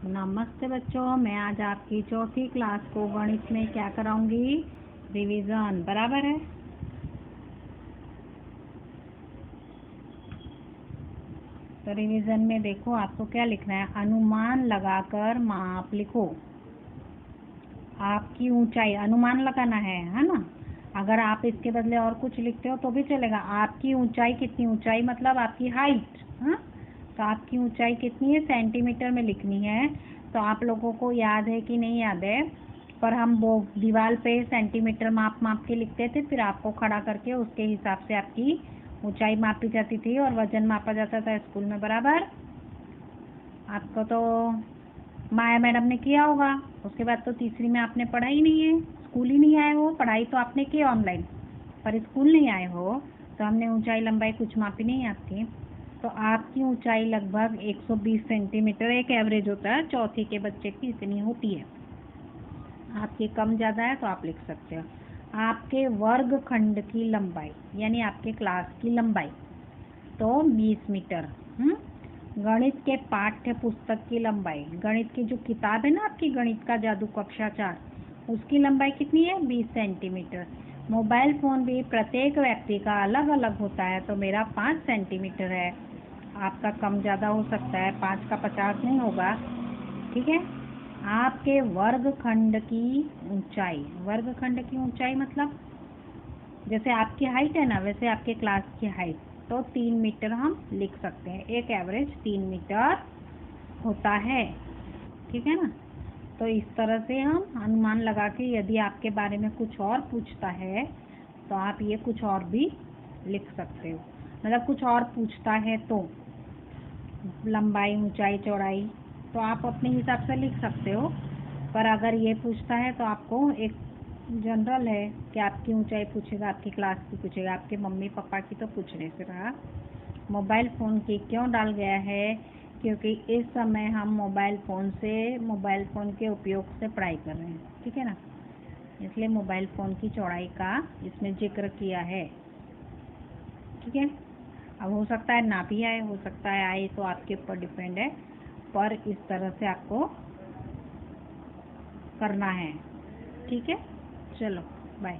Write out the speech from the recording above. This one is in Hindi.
नमस्ते बच्चों, मैं आज आपकी चौथी क्लास को गणित में क्या कराऊंगी, रिवीजन। बराबर है। तो रिवीजन में देखो आपको क्या लिखना है, अनुमान लगाकर माप लिखो। आपकी ऊंचाई अनुमान लगाना है ना। अगर आप इसके बदले और कुछ लिखते हो तो भी चलेगा। आपकी ऊंचाई कितनी, ऊंचाई मतलब आपकी हाइट। हाँ, तो आपकी ऊंचाई कितनी है सेंटीमीटर में लिखनी है। तो आप लोगों को याद है कि नहीं याद है, पर हम वो दीवार पे सेंटीमीटर माप के लिखते थे, फिर आपको खड़ा करके उसके हिसाब से आपकी ऊंचाई मापी जाती थी और वजन मापा जाता था स्कूल में। बराबर, आपको तो माया मैडम ने किया होगा। उसके बाद तो तीसरी में आपने पढ़ा ही नहीं है, स्कूल ही नहीं आए हो। पढ़ाई तो आपने की ऑनलाइन, पर स्कूल नहीं आए हो, तो हमने ऊंचाई लंबाई कुछ मापी नहीं आपकी। तो आपकी ऊंचाई लगभग 120 सेंटीमीटर एक एवरेज होता है, चौथी के बच्चे की इतनी होती है। आपकी कम ज़्यादा है तो आप लिख सकते हो। आपके वर्ग खंड की लंबाई यानी आपके क्लास की लंबाई तो 20 मीटर। गणित के पाठ्य पुस्तक की लंबाई, गणित की जो किताब है ना आपकी, गणित का जादू कक्षा 4, उसकी लंबाई कितनी है, 20 सेंटीमीटर। मोबाइल फ़ोन भी प्रत्येक व्यक्ति का अलग अलग होता है, तो मेरा 5 सेंटीमीटर है। आपका कम ज़्यादा हो सकता है, 5 का 50 नहीं होगा। ठीक है। आपके वर्गखंड की ऊंचाई, वर्गखंड की ऊंचाई मतलब जैसे आपकी हाइट है ना, वैसे आपके क्लास की हाइट, तो 3 मीटर हम लिख सकते हैं। एक एवरेज 3 मीटर होता है। ठीक है ना। तो इस तरह से हम अनुमान लगा के, यदि आपके बारे में कुछ और पूछता है तो आप ये कुछ और भी लिख सकते हो। मतलब कुछ और पूछता है तो लंबाई, ऊंचाई, चौड़ाई तो आप अपने हिसाब से लिख सकते हो। पर अगर ये पूछता है तो आपको एक जनरल है कि आपकी ऊंचाई पूछेगा, आपकी क्लास की पूछेगा, आपके मम्मी पापा की तो पूछने से रहा। मोबाइल फ़ोन की क्यों डाल गया है, क्योंकि इस समय हम मोबाइल फ़ोन के उपयोग से पढ़ाई कर रहे हैं। ठीक है ना, इसलिए मोबाइल फ़ोन की चौड़ाई का इसमें जिक्र किया है। ठीक है। अब हो सकता है ना भी आए, हो सकता है आए, तो आपके ऊपर डिपेंड है, पर इस तरह से आपको करना है। ठीक है, चलो बाय।